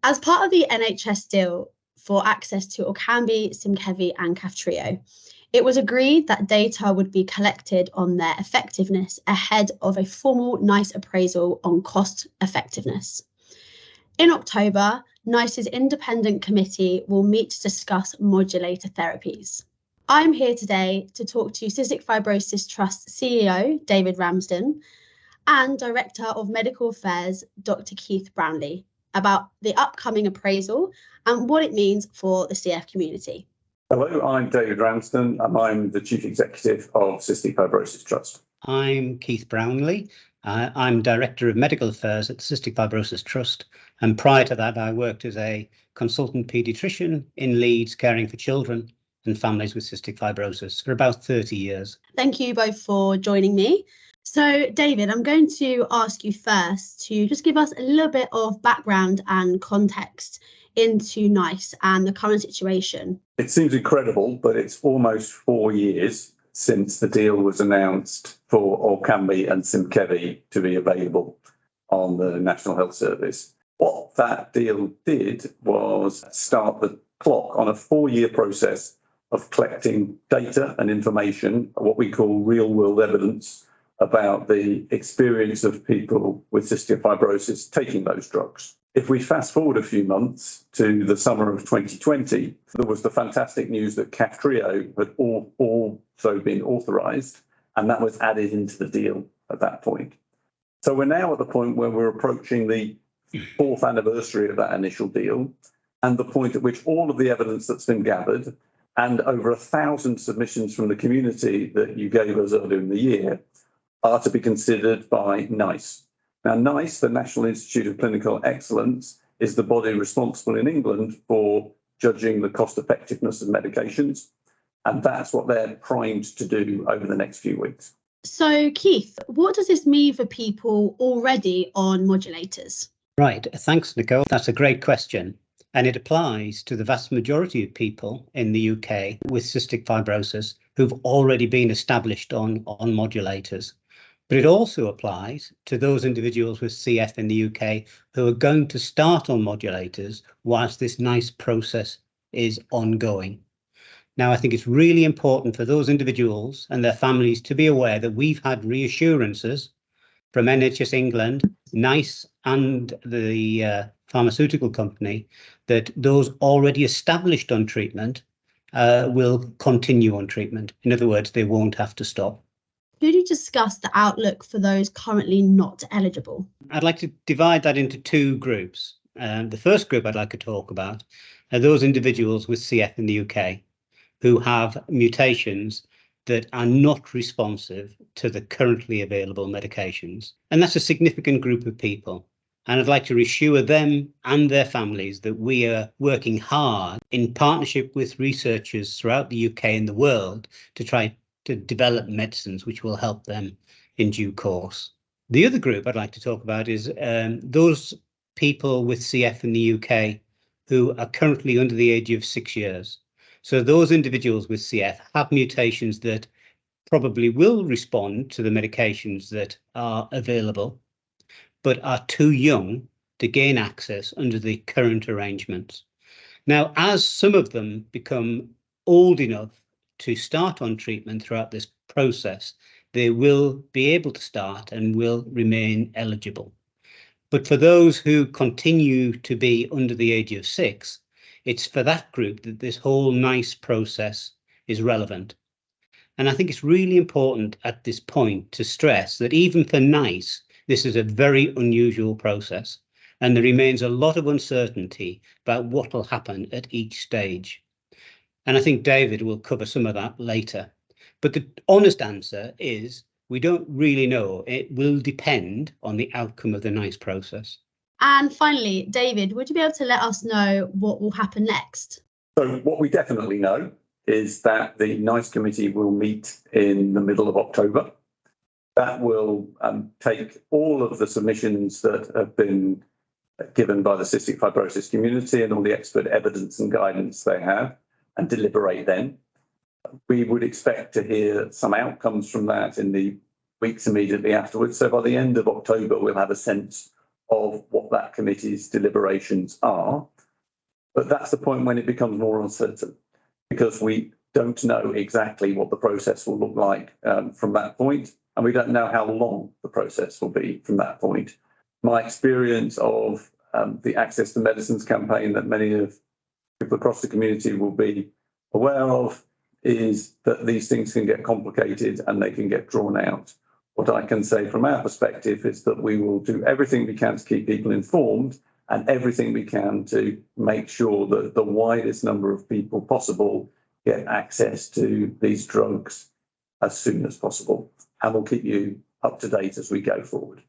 As part of the NHS deal for access to Orkambi, Symkevi and Kaftrio, it was agreed that data would be collected on their effectiveness ahead of a formal NICE appraisal on cost effectiveness. In October, NICE's independent committee will meet to discuss modulator therapies. I'm here today to talk to Cystic Fibrosis Trust CEO, David Ramsden, and Director of Medical Affairs, Dr Keith Brownlee, about the upcoming appraisal and what it means for the CF community. Hello, I'm David Ramsden and I'm the Chief Executive of Cystic Fibrosis Trust. I'm Keith Brownlee. I'm Director of Medical Affairs at the Cystic Fibrosis Trust, and prior to that I worked as a consultant paediatrician in Leeds caring for children and families with cystic fibrosis for about 30 years. Thank you both for joining me. So David, I'm going to ask you first to just give us a little bit of background and context into NICE and the current situation. It seems incredible, but it's almost 4 years since the deal was announced for Orkambi and Symkevi to be available on the National Health Service. What that deal did was start the clock on a 4-year process of collecting data and information, what we call real-world evidence, about the experience of people with cystic fibrosis taking those drugs. If we fast forward a few months to the summer of 2020, there was the fantastic news that Kaftrio had also been authorised, and that was added into the deal at that point. So we're now at the point where we're approaching the 4th anniversary of that initial deal, and the point at which all of the evidence that's been gathered and over 1,000 submissions from the community that you gave us earlier in the year are to be considered by NICE. Now, NICE, the National Institute of Clinical Excellence, is the body responsible in England for judging the cost effectiveness of medications, and that's what they're primed to do over the next few weeks. So, Keith, what does this mean for people already on modulators? Right, thanks, Nicole. That's a great question. And it applies to the vast majority of people in the UK with cystic fibrosis who've already been established on modulators. But it also applies to those individuals with CF in the UK who are going to start on modulators whilst this NICE process is ongoing. Now, I think it's really important for those individuals and their families to be aware that we've had reassurances from NHS England, NICE and the pharmaceutical company that those already established on treatment will continue on treatment. In other words, they won't have to stop. Could you discuss the outlook for those currently not eligible? I'd like to divide that into 2 groups. The first group I'd like to talk about are those individuals with CF in the UK who have mutations that are not responsive to the currently available medications. And that's a significant group of people. And I'd like to reassure them and their families that we are working hard in partnership with researchers throughout the UK and the world to try to develop medicines which will help them in due course. The other group I'd like to talk about is those people with CF in the UK who are currently under the age of 6 years. So those individuals with CF have mutations that probably will respond to the medications that are available, but are too young to gain access under the current arrangements. Now, as some of them become old enough to start on treatment throughout this process, they will be able to start and will remain eligible. But for those who continue to be under the age of 6, it's for that group that this whole NICE process is relevant. And I think it's really important at this point to stress that even for NICE, this is a very unusual process, and there remains a lot of uncertainty about what will happen at each stage. And I think David will cover some of that later. But the honest answer is we don't really know. It will depend on the outcome of the NICE process. And finally, David, would you be able to let us know what will happen next? So what we definitely know is that the NICE committee will meet in the middle of October. That will take all of the submissions that have been given by the cystic fibrosis community and all the expert evidence and guidance they have and deliberate then. We would expect to hear some outcomes from that in the weeks immediately afterwards. So by the end of October, we'll have a sense of what that committee's deliberations are. But that's the point when it becomes more uncertain, because we don't know exactly what the process will look like from that point, and we don't know how long the process will be from that point. My experience of the Access to Medicines campaign that many of people across the community will be aware of is that these things can get complicated and they can get drawn out. What I can say from our perspective is that we will do everything we can to keep people informed and everything we can to make sure that the widest number of people possible get access to these drugs as soon as possible. And we'll keep you up to date as we go forward.